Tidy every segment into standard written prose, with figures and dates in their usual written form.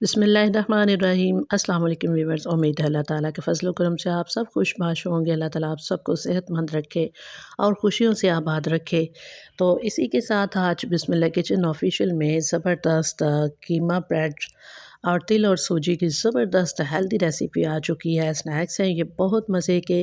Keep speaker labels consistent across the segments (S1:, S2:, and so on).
S1: बिस्मिल्लाहिर्रहमानिर्रहीम। अस्सलाम वालेकुम व्यूअर्स। उम्मीद है अल्लाह ताला के फज़ल व करम से आप सब खुशबाश होंगे। अल्लाह ताला आप सबको सेहतमंद रखे और खुशियों से आबाद रखे। तो इसी के साथ आज बिस्मिल्लाह किचन ऑफिशियल में ज़बरदस्त कीमा ब्रेड और तिल और सूजी की ज़बरदस्त हेल्दी रेसिपी आ चुकी है। स्नैक्स हैं ये बहुत मज़े के।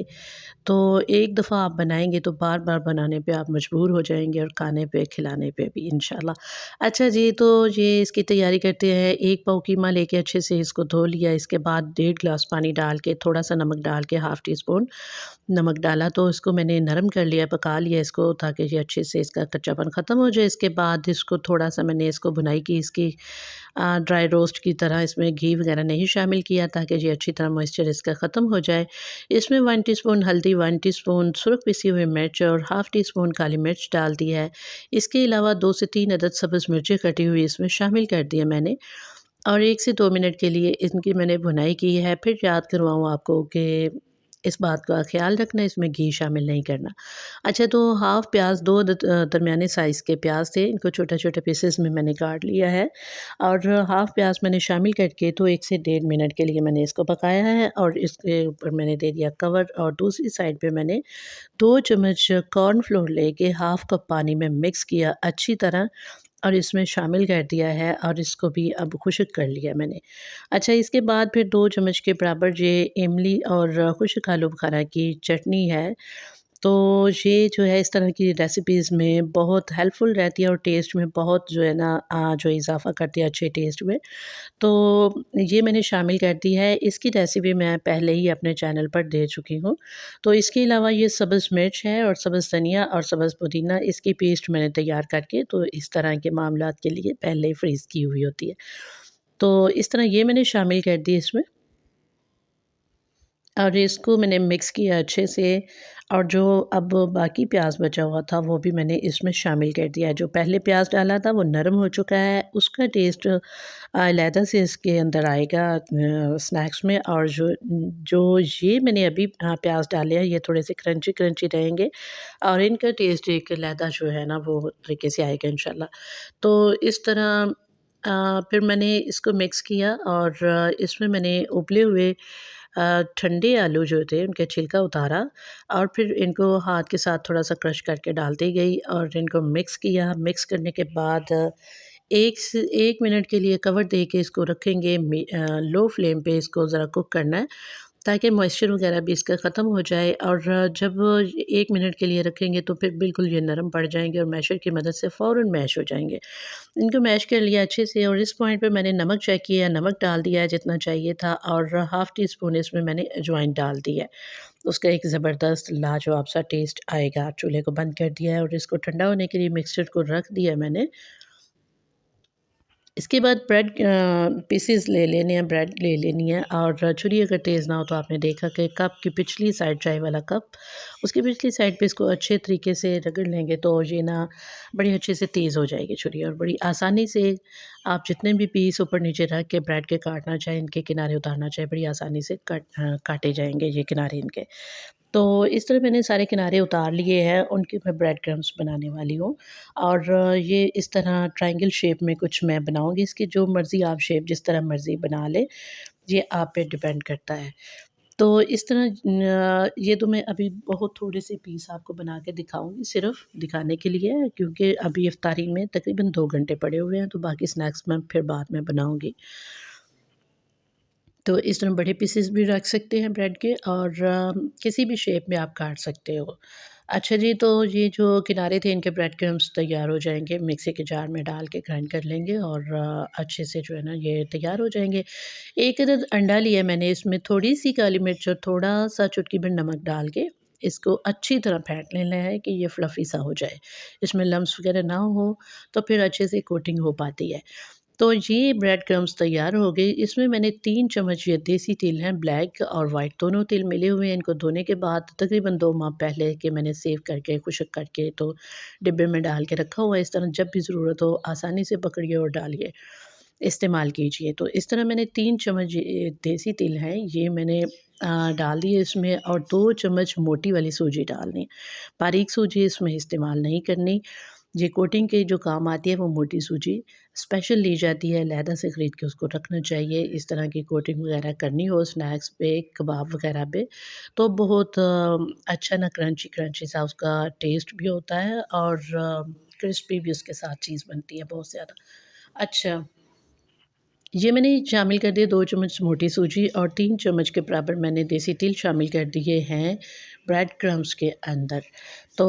S1: तो एक दफ़ा आप बनाएँगे तो बार-बार बनाने पे आप मजबूर हो जाएँगे और खाने पे, खिलाने पे भी इंशाल्लाह। अच्छा जी, तो ये इसकी तैयारी करते हैं। 1 पाव कीमा लेके अच्छे से इसको धो लिया। इसके बाद 1.5 गिलास पानी डाल के थोड़ा-सा नमक डाल के हाफ़ टी स्पून नमक डाला तो इसको मैंने नरम कर लिया, पका लिया इसको ताकि ये अच्छे से इसका कच्चापन ख़त्म हो जाए। इसके बाद इसको थोड़ा-सा मैंने इसको भुनाई की इसकी ड्राई रोस्ट की तरह इसमें घी वगैरह नहीं शामिल किया ताकि ये अच्छी तरह मॉइस्चर इसका ख़त्म हो जाए। इसमें 1 टीस्पून हल्दी, 1 टीस्पून सुरख पिसी हुई मिर्च और हाफ़ टी स्पून काली मिर्च डाल दी है। इसके अलावा 2 से 3 अदद सब्ज़ मिर्चें कटी हुई इसमें शामिल कर दी है मैंने और 1 से 2 मिनट के लिए इनकी मैंने भुनाई की है। फिर याद करवाऊँ आपको कि इस बात का ख़्याल रखना इसमें घी शामिल नहीं करना। अच्छा, तो हाफ़ प्याज़ 2 दरमियाने साइज़ के प्याज़ थे, इनको छोटे-छोटे पीसेस में मैंने काट लिया है और हाफ़ प्याज़ मैंने शामिल करके तो 1 से डेढ़ मिनट के लिए मैंने इसको पकाया है और इसके ऊपर मैंने दे दिया कवर और दूसरी साइड पे मैंने 2 चम्मच कॉर्नफ्लोर लेके हाफ़ कप पानी में मिक्स किया अच्छी तरह और इसमें शामिल कर दिया है और इसको भी अब खुश्क कर लिया मैंने। अच्छा, इसके बाद फिर 2 चम्मच के बराबर ये इमली और खुश्क आलू बुखारा की चटनी है। तो ये जो है इस तरह की रेसिपीज़ में बहुत हेल्पफुल रहती है और टेस्ट में बहुत जो है ना जो इज़ाफ़ा करती है अच्छे टेस्ट में। तो ये मैंने शामिल कर दी है। इसकी रेसिपी मैं पहले ही अपने चैनल पर दे चुकी हूँ। तो इसके अलावा ये सब्ज़ मिर्च है और सब्ज़ धनिया और सब्ज़ पुदीना इसकी पेस्ट मैंने तैयार करके तो इस तरह के मामलात के लिए पहले ही फ्रीज़ की हुई होती है। तो इस तरह ये मैंने शामिल कर दी इसमें और इसको मैंने मिक्स किया अच्छे से और जो अब बाकी प्याज़ बचा हुआ था वो भी मैंने इसमें शामिल कर दिया। जो पहले प्याज़ डाला था वो नरम हो चुका है, उसका टेस्ट अलहदा से इसके अंदर आएगा स्नैक्स में और जो जो ये मैंने अभी प्याज़ डाले हैं ये थोड़े से क्रंची क्रंची रहेंगे और इनका टेस्ट एक अलहदा जो है ना वो तरीके से आएगा इंशाल्लाह। तो इस तरह फिर मैंने इसको मिक्स किया और इसमें मैंने उबले हुए ठंडे आलू जो थे उनका छिलका उतारा और फिर इनको हाथ के साथ थोड़ा-सा क्रश करके डालती गई और इनको मिक्स किया। मिक्स करने के बाद 1 से 1 मिनट के लिए कवर दे के इसको रखेंगे लो फ्लेम पे इसको ज़रा कुक करना है ताकि मॉइस्चर वगैरह भी इसका ख़त्म हो जाए और जब 1 मिनट के लिए रखेंगे तो फिर बिल्कुल ये नरम पड़ जाएँगे और मैशर की मदद से फ़ौरन मैश हो जाएँगे। इनको मैश कर लिया अच्छे से और इस पॉइंट पे मैंने नमक चेक किया, नमक डाल दिया है जितना चाहिए था और हाफ़ टी स्पून इसमें मैंने अजवाइन डाल दी है। उसका एक ज़बरदस्त लाजवाब सा टेस्ट आएगा। चूल्हे को बंद कर दिया है और इसको ठंडा होने के लिए मिक्सचर को रख दिया है मैंने। इसके बाद ब्रेड पीसेस ले लेने हैं, ब्रेड ले लेनी है और छुरी अगर तेज़ ना हो तो आपने देखा कि कप की पिछली साइड चाय वाला कप, उसकी पिछली साइड पे इसको अच्छे तरीके से रगड़ लेंगे तो ये ना बड़ी अच्छे से तेज़ हो जाएगी छुरी और बड़ी आसानी से आप जितने भी पीस ऊपर-नीचे रख के ब्रेड के काटना चाहें, इनके किनारे उतारना चाहें, बड़ी आसानी से काटे जाएँगे ये किनारे इनके। तो इस तरह मैंने सारे किनारे उतार लिए हैं, उनके मैं ब्रेड क्रम्ब्स बनाने वाली हूँ और ये इस तरह ट्रायंगल शेप में कुछ मैं बनाऊँगी, इसकी जो मर्ज़ी आप शेप जिस तरह मर्ज़ी बना लें, ये आप पे डिपेंड करता है। तो इस तरह ये तो मैं अभी बहुत थोड़े-से पीस आपको बना के दिखाऊँगी, सिर्फ़ दिखाने के लिए क्योंकि अभी इफ्तारी में तकरीबन 2 घंटे पड़े हुए हैं, तो बाकी स्नैक्स मैं फिर बाद में बनाऊँगी। तो इस तरह बड़े पीसेस भी रख सकते हैं ब्रेड के और किसी भी शेप में आप काट सकते हो। अच्छा जी, तो ये जो किनारे थे इनके ब्रेड क्रम्ब्स तैयार हो जाएँगे, मिक्सी के जार में डाल के ग्राइंड कर लेंगे और अच्छे से जो है ना ये तैयार हो जाएँगे। 1 अदद अंडा लिया मैंने, इसमें थोड़ी-सी काली मिर्च और थोड़ा-सा चुटकी भर नमक डाल के इसको अच्छी तरह फेंट लेना है कि ये फ्लफ़ी सा हो जाए। इसमें लम्प्स वग़ैरह ना हो, तो फिर अच्छे से कोटिंग हो पाती है। तो ये ब्रेड क्रम्ब्स तैयार हो गई। इसमें मैंने 3 चम्मच ये देसी तिल हैं, ब्लैक और वाइट दोनों तिल मिले हुए हैं। इनको धोने के बाद तकरीबन 2 माह पहले के मैंने सेव करके, खुश्क करके तो डिब्बे में डाल के रखा हुआ है। इस तरह जब भी ज़रूरत हो आसानी से पकड़िए और डालिए, इस्तेमाल कीजिए। तो इस तरह मैंने 3 चम्मच ये देसी तिल हैं, ये मैंने डाल दिए इसमें और 2 चम्मच मोटी वाली सूजी डालनी। बारीक सूजी इसमें इस्तेमाल नहीं करनी। ये कोटिंग के जो काम आती है वो मोटी सूजी स्पेशल ली जाती है, अलहदा से ख़रीद के उसको रखना चाहिए। इस तरह की कोटिंग वग़ैरह करनी हो स्नैक्स पे, कबाब वग़ैरह पे, तो बहुत अच्छा ना क्रंची-क्रंची सा उसका टेस्ट भी होता है और क्रिस्पी भी उसके साथ चीज़ बनती है बहुत ज़्यादा। अच्छा, ये मैंने शामिल कर दिए 2 चम्मच मोटी सूजी और 3 चम्मच के बराबर मैंने देसी तिल शामिल कर दिए हैं ब्रेड क्रम्ब्स के अंदर। तो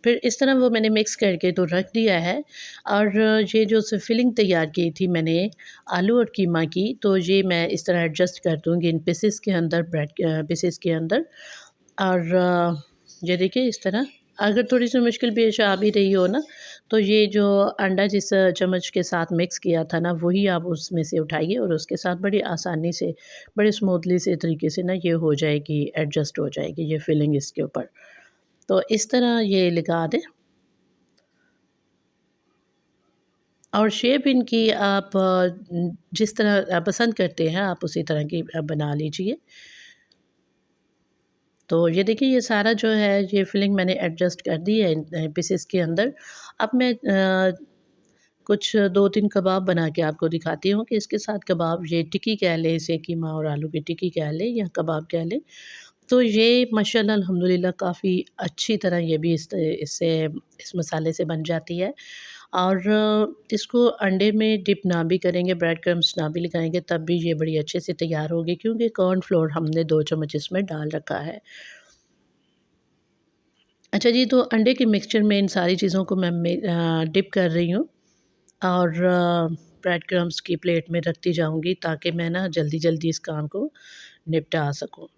S1: फिर इस तरह वो मैंने मिक्स करके तो रख दिया है और ये जो स फिलिंग तैयार की थी मैंने आलू और कीमा की, तो ये मैं इस तरह एडजस्ट कर दूँगी इन पीसेस के अंदर पीसेस के अंदर और ये देखिए इस तरह अगर थोड़ी-सी मुश्किल पेश आ भी रही हो ना, तो ये जो अंडा जिस चम्मच के साथ मिक्स किया था ना, वही आप उसमें से उठाइए और उसके साथ बड़ी आसानी से, बड़े स्मूथली से तरीके से ना ये हो जाएगी, एडजस्ट हो जाएगी ये फिलिंग इसके ऊपर। तो इस तरह ये लगा दें और शेप इनकी आप जिस तरह पसंद करते हैं, आप उसी तरह की बना लीजिए। तो ये देखिए ये सारा जो है ये फिलिंग मैंने एडजस्ट कर दी है इन पीसेस के अंदर। अब मैं कुछ 2-3 कबाब बना के आपको दिखाती हूँ कि इसके साथ कबाब ये टिक्की कह लें इसे कीमा और आलू की टिक्की कह लें या कबाब कह लें। तो ये माशाल्लाह अल्हम्दुलिल्लाह काफ़ी अच्छी तरह ये भी इससे इस मसाले से बन जाती है और इसको अंडे में डिप ना भी करेंगे, ब्रेड क्रम्ब्स ना भी लगाएँगे तब भी ये बड़ी अच्छे से तैयार होगी क्योंकि कॉर्नफ्लोर हमने 2 चम्मच इसमें डाल रखा है। अच्छा जी, तो अंडे के मिक्सचर में इन सारी चीज़ों को डिप कर रही हूँ और ब्रेड क्रम्ब्स की प्लेट में रखती जाऊँगी ताकि मैं ना जल्दी-जल्दी इस काम को निपटा सकूँ।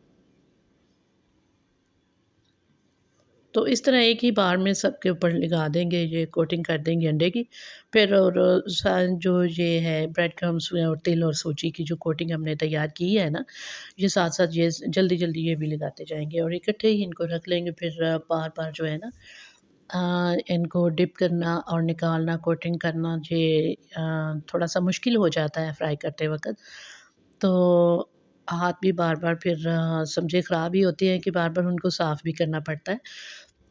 S1: तो इस तरह एक ही बार में सबके ऊपर लगा देंगे, ये कोटिंग कर देंगे अंडे की। फिर और जो ये है ब्रेड क्रम्ब्स और तिल और सूजी की जो कोटिंग हमने तैयार की है ना, ये साथ-साथ ये जल्दी-जल्दी ये भी लगाते जाएँगे और इकट्ठे ही इनको रख लेंगे। फिर बार-बार जो है ना इनको डिप करना और निकालना, कोटिंग करना ये थोड़ा-सा मुश्किल हो जाता है फ्राई करते वक़्त। तो हाथ भी बार-बार फिर समझिए ख़राब ही होते हैं कि बार-बार उनको साफ़ भी करना पड़ता है।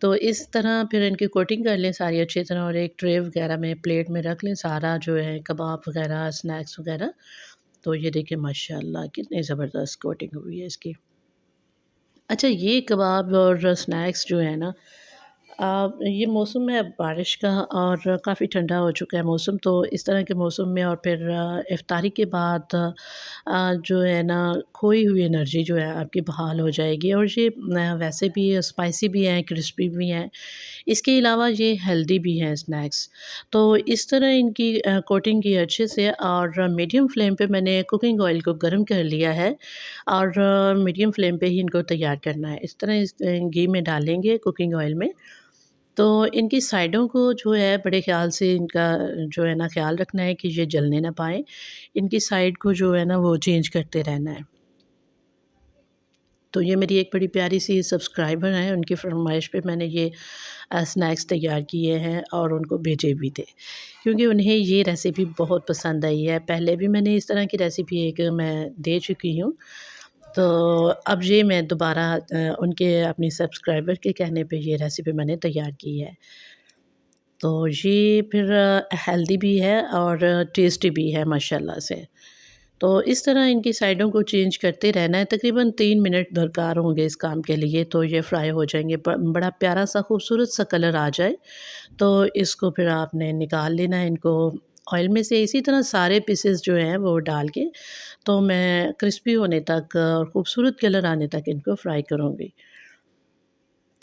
S1: तो इस तरह फिर इनकी कोटिंग कर लें सारी अच्छी तरह और एक ट्रे वग़ैरह में प्लेट में रख लें सारा जो है कबाब वग़ैरह, स्नैक्स वग़ैरह। तो ये देखिए माशाअल्लाह कितनी ज़बरदस्त कोटिंग हुई है इसकी। अच्छा ये कबाब और स्नैक्स जो है ना ये मौसम है बारिश का और काफ़ी ठंडा हो चुका है मौसम, तो इस तरह के मौसम में और फिर इफ्तारी के बाद जो है ना खोई हुई एनर्जी जो है आपकी बहाल हो जाएगी और ये वैसे भी स्पाइसी भी हैं, क्रिस्पी भी हैं। इसके अलावा ये हेल्दी भी हैं स्नैक्स। तो इस तरह इनकी कोटिंग की अच्छे से और मीडियम फ्लेम पे मैंने कुकिंग ऑयल को गर्म कर लिया है और मीडियम फ्लेम पे ही इनको तैयार करना है। इस तरह घी में डालेंगे कुकिंग ऑयल में तो इनकी साइडों को जो है बड़े ख़्याल से इनका जो है ना ख़्याल रखना है कि ये जलने ना पाएँ। इनकी साइड को जो है ना वो चेंज करते रहना है। तो ये मेरी एक बड़ी प्यारी-सी सब्सक्राइबर हैं, उनकी फ़रमाइश पे मैंने ये स्नैक्स तैयार किए हैं और उनको भेजे भी थे। क्योंकि उन्हें ये रेसिपी बहुत पसंद आई है। पहले भी मैंने इस तरह की रेसिपी एक मैं दे चुकी हूँ। तो अब ये मैं दोबारा उनके अपनी सब्सक्राइबर के कहने पे ये रेसिपी मैंने तैयार की है। तो ये फिर हेल्दी भी है और टेस्टी भी है माशाल्लाह से। तो इस तरह इनकी साइडों को चेंज करते रहना है, तकरीबन 3 मिनट दरकार होंगे इस काम के लिए, तो ये फ्राई हो जाएँगे। ब बड़ा प्यारा-सा खूबसूरत-सा कलर आ जाए, तो इसको फिर आपने निकाल लेना है इनको ऑयल में से। इसी तरह सारे पीसेस जो हैं वो डाल के, तो मैं क्रिस्पी होने तक और खूबसूरत कलर आने तक इनको फ्राई करूँगी।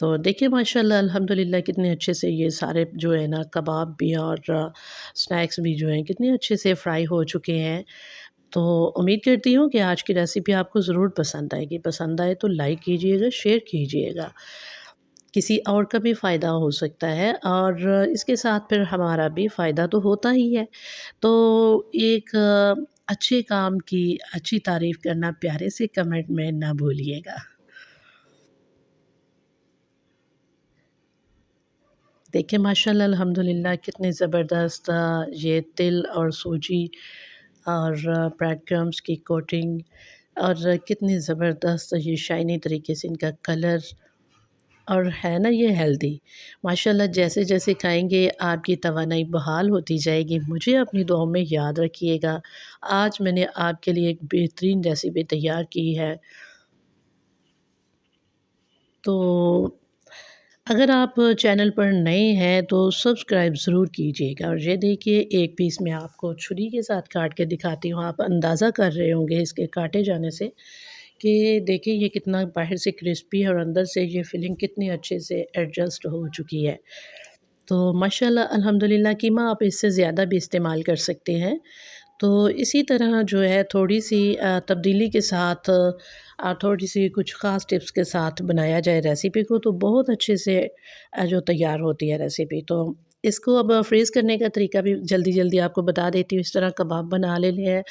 S1: तो देखिए माशाल्लाह अल्हम्दुलिल्लाह कितने अच्छे से ये सारे जो है ना कबाब भी और स्नैक्स भी जो हैं कितने अच्छे से फ्राई हो चुके हैं। तो उम्मीद करती हूँ कि आज की रेसिपी आपको ज़रूर पसंद आएगी। पसंद आए तो लाइक कीजिएगा, शेयर कीजिएगा। किसी और का भी फ़ायदा हो सकता है और इसके साथ फिर हमारा भी फ़ायदा तो होता ही है। तो एक अच्छे काम की अच्छी तारीफ़ करना प्यारे से कमेंट में ना भूलिएगा। देखिए माशाल्लाह अल्हम्दुलिल्लाह कितने ज़बरदस्त ये तिल और सूजी और ब्रेड क्रम्ब्स की कोटिंग और कितनी ज़बरदस्त ये शाइनी तरीके से इनका कलर और है ना ये हेल्दी। माशाल्लाह जैसे-जैसे खाएँगे आपकी तवानाई बहाल होती जाएगी। मुझे अपनी दुआओं में याद रखिएगा। आज मैंने आपके लिए एक बेहतरीन रेसिपी तैयार की है। तो अगर आप चैनल पर नए हैं तो सब्सक्राइब ज़रूर कीजिएगा और ये देखिए एक पीस मैं आपको छुरी के साथ काट के दिखाती हूँ। आप अंदाज़ा कर रहे होंगे इसके काटे जाने से कि देखिए ये कितना बाहर से क्रिस्पी है और अंदर से ये फिलिंग कितनी अच्छे से एडजस्ट हो चुकी है। तो माशाल्लाह अल्हम्दुलिल्लाह कीमा आप इससे ज़्यादा भी इस्तेमाल कर सकते हैं। तो इसी तरह जो है थोड़ी-सी तब्दीली के साथ थोड़ी-सी कुछ ख़ास टिप्स के साथ बनाया जाए रेसिपी को तो बहुत अच्छे से जो तैयार होती है रेसिपी। तो इसको अब फ्रीज़ करने का तरीका भी जल्दी-जल्दी आपको बता देती हूँ। इस तरह कबाब बना लेने हैं।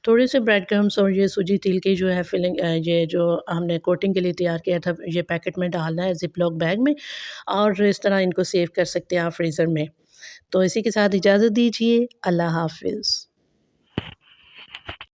S1: थोड़े से ब्रेड क्रम्ब्स और ये सूजी तिल की जो है फिलिंग ये जो हमने कोटिंग के लिए तैयार किया था ये पैकेट में डालना है ज़िप-लॉक बैग में और इस तरह इनको सेव कर सकते हैं आप फ्रीज़र में। तो इसी के साथ इजाज़त दीजिए। अल्लाह हाफ़िज़।